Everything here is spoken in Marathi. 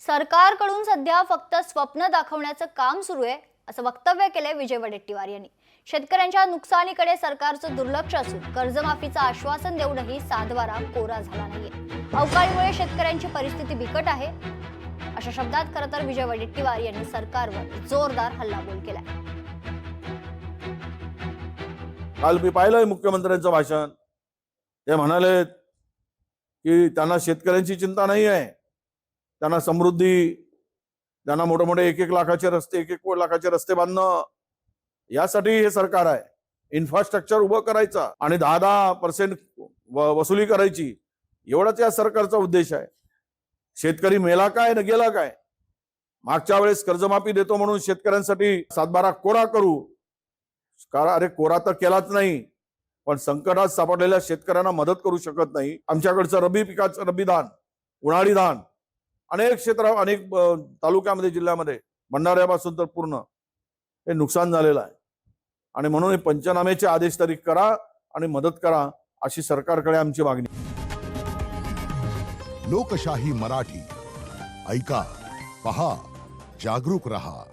सरकारकडून सध्या फक्त स्वप्न दाखवण्याचं काम सुरू आहे असं वक्तव्य केलंय विजय वडेट्टीवार यांनी। शेतकऱ्यांच्या नुकसानीकडे सरकारचं दुर्लक्ष असून कर्जमाफीचं आश्वासन देऊनही सातबारा कोरा झाला नाहीये। अवकाळीमुळे शेतकऱ्यांची परिस्थिती बिकट आहे अशा शब्दात खरं तर विजय वडेट्टीवार यांनी सरकारवर जोरदार हल्लाबोल केलाय। काल मी पाहिलंय मुख्यमंत्र्यांचं भाषण। ते म्हणाले की त्यांना शेतकऱ्यांची चिंता नाही आहे, त्यांना समृद्धी, त्यांना मोठे मोठे 1-1 लाखाचे रस्ते, 1-1 लाखाचे रस्ते बांधणं, यासाठी हे सरकार आहे। इन्फ्रास्ट्रक्चर उभं करायचं आणि 10% वसुली करायची, एवढाच या सरकारचा उद्देश आहे। शेतकरी मेला काय न गेला काय? मागच्या वेळेस कर्जमाफी देतो म्हणून शेतकऱ्यांसाठी सातबारा कोरा करू, कारण अरे कोरा तर केलाच नाही, पण संकटात सापडलेल्या शेतकऱ्यांना मदत करू शकत नाही। आमच्याकडचं रब्बी पिकाचं रब्बी धान, उन्हाळी धान अनेक क्षेत्र, अनेक तालुक्यामध्ये, जिल्ह्यामध्ये, भंडाऱ्यापासून तर पूर्ण हे नुकसान झालेलं आहे। आणि म्हणून हे पंचनाम्याचे आदेश तरी करा आणि मदत करा अशी सरकारकडे आमची मागणी। लोकशाही मराठी ऐका, पहा, जागरूक रहा।